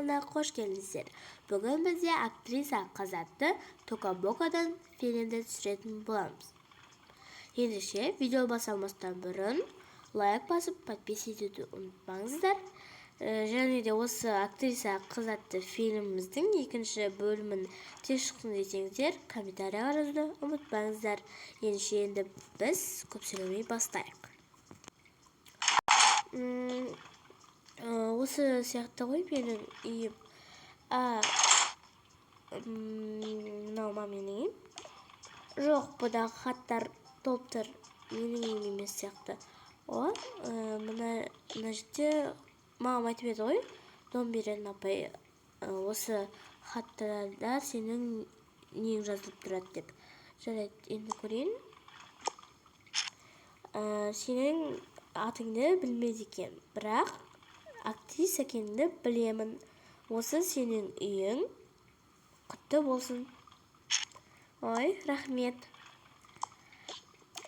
Қош келдіңіздер. Бүгін бізде актриса Қазатты Токабокадан фильмді түсіретін боламыз. Ендеше, видео басалмастан бұрын лайк басып, подпис етуді ұмытпаңыздар. Және де осы актриса Қазатты фильміміздің екінші бөлімін тез шықсын десеңіздер, комментарийға жазуды ұмытпаңыздар. Ендеше, енді біз көп сөйлемей бастайық. Осы сияқты ғой менің үйім. Мынау менің үйім. Жоқ, бұдағы хаттар толып менің үйім емес сияқты. Мына жерде мамам айтып еді ғой, Домберен апай, осы хаттарда сенің нең жазылып тұрады деп. Жарайды, енді көрейін. Сенің атыңды білмеді екен, бірақ актриса екеніңді білемін. Осы сенің үйің құтты болсын. Ой, рахмет.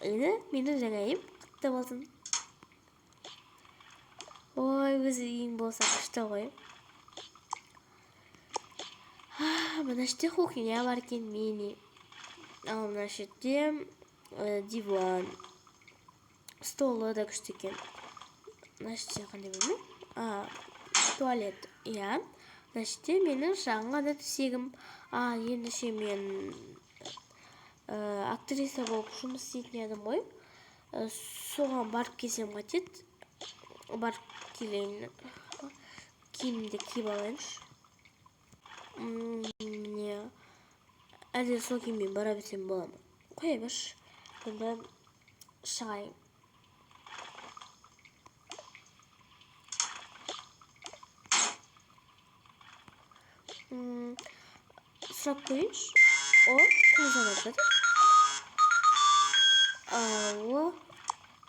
Енді менің жаңа үйім құтты болсын. Ой, өзі үйің болса күшті ғой. Мына жерде кухня бар екен, мини. Ал мына жерде диван, столы да күшті екен. Мына жерде қандай бөлме? Туалет. Иә. Мына жерде менің шағын ғана төсегім. Ендеше мен актриса болып жұмыс істейтін едім ғой. Соған барып келсем қайтеді. Барып келейін. Киімімді киіп алайыншы. Әлде сол киіммен бара берсем бола ма? Қоя берші. Енді шығайын. Сұрап көрейінші. Кім звонап жатыр?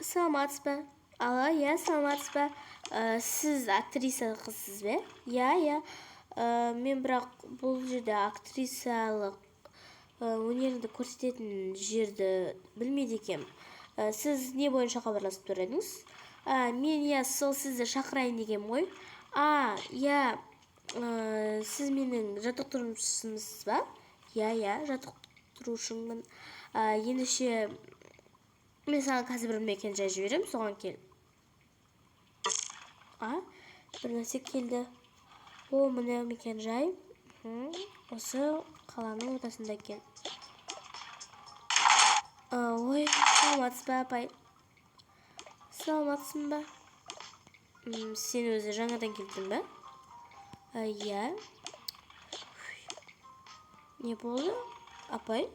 Саламатсыз ба? Иә, саламатсыз ба? Сіз актриса қызсыз бе? Иә. Мен бірақ бұл жерде актрисалық өнеріңді көрсететін жерді білмейді екем. Сіз не бойынша хабарласып тұр едіңіз? Мен сол сізді шақырайын дегем ғой. Иә. Сіз менің жаттықтырушымсыз ба? Иә, жаттықтырушымын. Ендеше мен саған қазір бір мекен-жай жіберем, соған кел. Бір нәрсе келді. Міне мекен-жай. Осы қаланың ортасында екен. Ой, саламатсыз ба, апай? Саламатсың ба? Сен өзі жаңадан келдің ба? Иә. Не болды? Апай?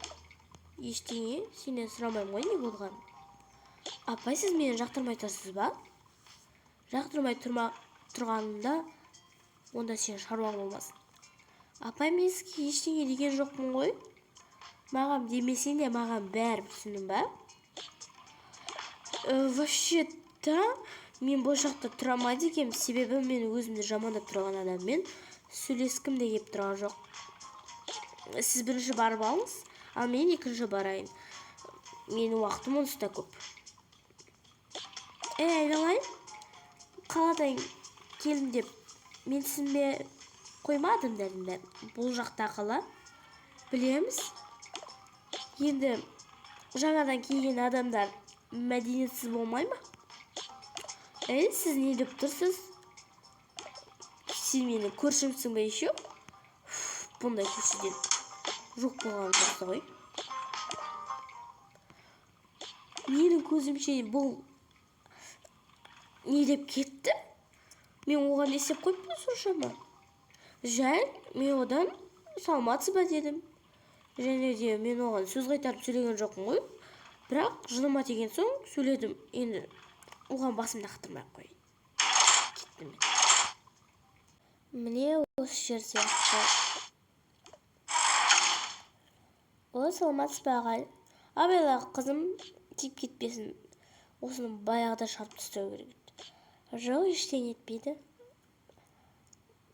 Ештеңе, сенен сұрамаймын ғой, не болған? Апай, сіз мені жақтырмай тұрсыз ба? Жақтырмай тұрғанымда, онда сен шаруаң болмасын. Апай, мен сізге ештеңе деген жоқпын ғой? Маған демесең де, маған бәрі түсіндің ба? Вообще-то, мен бұл жақта тұрамайды екем, себебі мен өзімді жамандап тұрған адаммен сөйлескім де кеп тұрған жоқ. Сіз бірінші барып алыңыз, ал мен екінші барайын. Менің уақытым онсыз көп. Айналайын, қаладан келдім деп менсінбе қоймадым дедім. Бұл жақта қала білеміз. Енді жаңадан келген адамдар мәдениетсіз болмай ма? Сіз не деп тұрсыз? Сен мені көршімсің бе еще? Бұндай көршіден жоқ болған жоқты ғой. Менің көзімше бұл не деп кетті? Мен оған не істеп қойыппын соншама? Жай, мен одан саламатсыз ба дедім. Және де мен оған сөз қайтарып сөйлеген жоқпын ғой. Бірақ жыныма тиген соң сөйледім. Енді оған басымды қақтырмай қойын. Кеттім мен. Міне осы жер сияқты. Саламатсыз ба, ағай? Абайла қызым тиіп кетпесін. Осыны баяғыда шығарып тастау керек еді. Жоқ, ештеңе етпейді.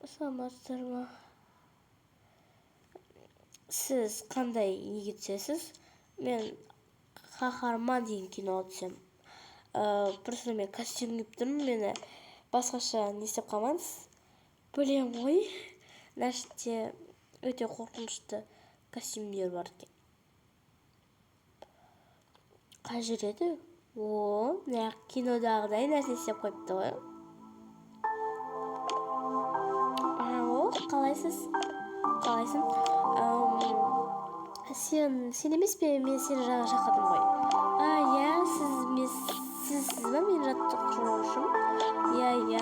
Саламатсыздар ма? Сіз қандай неге түсесіз? Мен қаһарман деген киноға түсем. Просто мен костюм киіп тұрмын, мені басқаша не істеп қалмаңыз. Білем ғой, нәрсте өте қорқынышты костюмдер бар екен. Қай жер еді? Мына кинодағыдай нәрсе істеп қойыпты ғой. Қалайсың? Сен емес пе? Мен сені жаңа шақырдым ғой. Иә, сізсіз ба мен жаттықтырушым? Иә.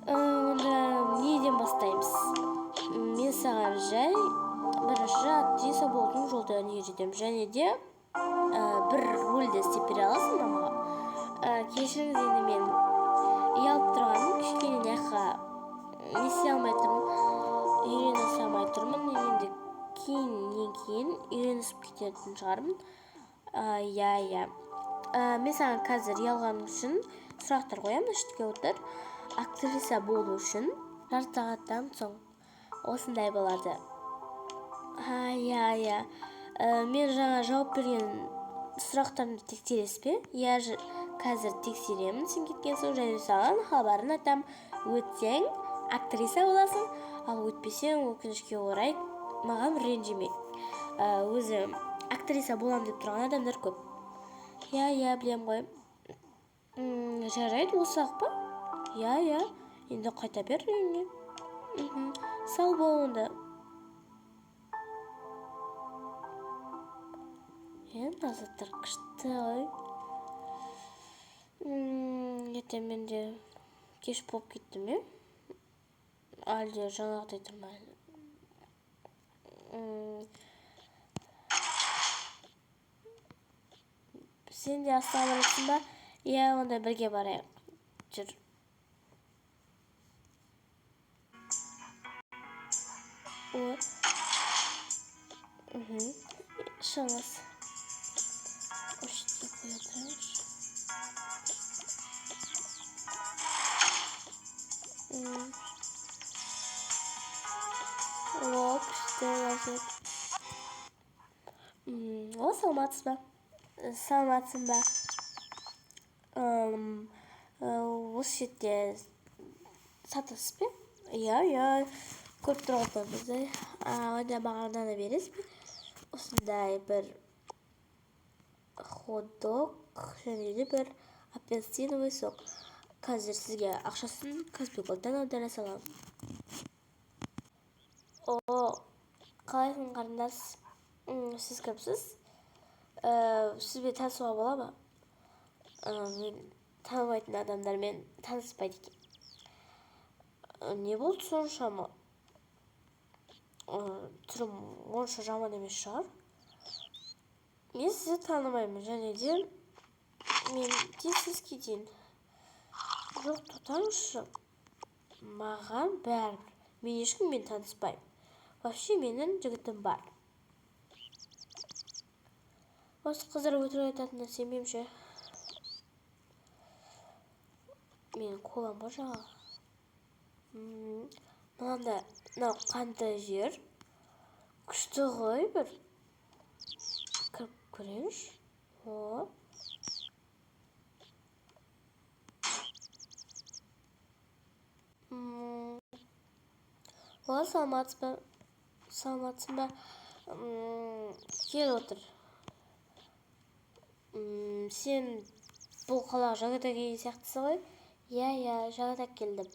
Онда неден бастаймыз? Мен саған жай бірінші актриса болудың жолдарын үйретемін. Және де бір рөлді істеп бере аласың ба маған? Кешіріңіз, енді мен ұялып тұрғаным, кішкене наққа не істей алмай тұрмын, үйренісе алмай тұрмын. Енді кейін үйренісіп кететін шығармын. Иә. Мен саған қазір ұялғаным үшін сұрақтар қоямын, үштікке отыр. Актриса болу үшін жарты сағаттан соң осындай болады. Иә. Мен жаңа жауап берген сұрақтарымды тексересіз бе? Иә, қазір тексеремін сен кеткен соң, және саған хабарын айтам. Өтсең актриса боласың, ал өтпесең өкінішке орай маған ренжіме. Өзі актриса болам деп тұрған адамдар көп. Иә, білем ғой. Жарайды, осы-ақ па? Иә. Енді қайта бер үйіңе. Сау бол онда. Енді азаттар күшті ғой. Ертең менде кеш болып кеттім, е? Әлде жаңағыдай тұрмайды. Сен де астаналықсың ба? Иә, онда бірге барайық. Жүр. Шығыңыз. Үште қоятырмыз. Күшті ләзет. Саламатсың ба? Осы жерде сатасыз бе? Иә. Көріп тұрғандар бізді. Онда маған мынаны бересіз бе? Осындай бір хот-дог және де бір апельсиновый сок. Қазір сізге ақшасын Казбек-голдтан аудара саламын. Қалайсың, қарындас? Сіз кімсіз? Сізбен танысуға бола ма? Мен танымайтын адамдармен таныспайды екен. Не болды соншама? Түрім онша жаман емес шығар. Мен сізді танымаймын, және де мен сіз кетейін. Жоқ, тұтаңызшы. Маған бәрібір. Мен ешкіммен таныспаймын. Вообще менің жігітім бар. Осы қыздар өтірік айтатынына сенбеймін ше. Менің қолам бар жаңа. Мынау қанды жер. Күшті ғой бір. Кіріп көрейінші. Саламатсың ба? Кел отыр. Сен бұл қалаға жаңадан келген сияқтысың ғой? Иә, жаңадан келдім.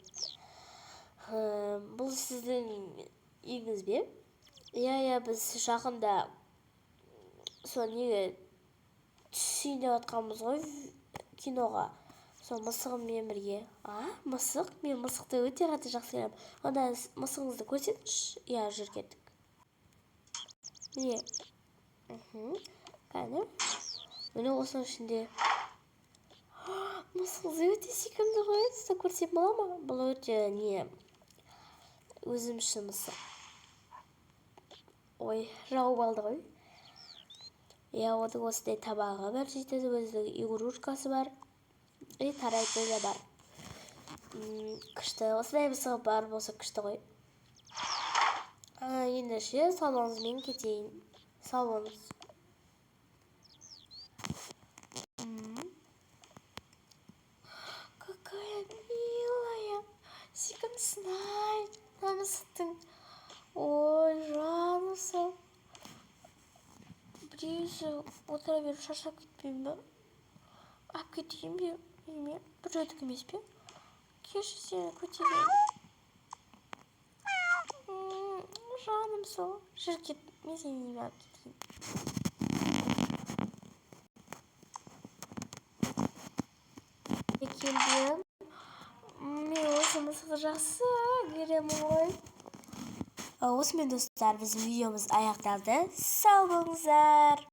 Бұл сіздің үйіңіз бе? Иә, біз жақында сол неге түсейін деп атқанбыз ғой киноға. Сол мысығыммен бірге. Мысық? Мен мысықты өте қатты жақсы көремін. Онда мысығыңызды көрсетіңізші. Иә, жүр кеттік. Міне. Қане? Міне осының ішінде. Мысығыңыз өте сүйкімді ғой. Сізді көрсем бола ма? Бұл өте өзім үшін мысық. Жауып алды ғой. Иә, оның осындай табағы бар, жетеді, өзінің игрушкасы бар. Тарайды да бар. Күшті. Осындай мысығы бар болса күшті ғой. Ендеше салоныңызбен кетейін. Салоныңыз. Какая милая. Сүйкімді Ай, намыстың. Ой, жаным сау. Біреусі отыра беріп шаршап кетпейін ба? Алып кетейін бе? Үйіме біреудік емес пе? Келші сені көтерейін. Жаным сау. Жүр кет, мен сені үйіме алып кетейін. Келдім. Мен осы мысықты жақсы көремін ғой. Осымен достар, біздің видеомыз аяқталды. Сау болыңыздар.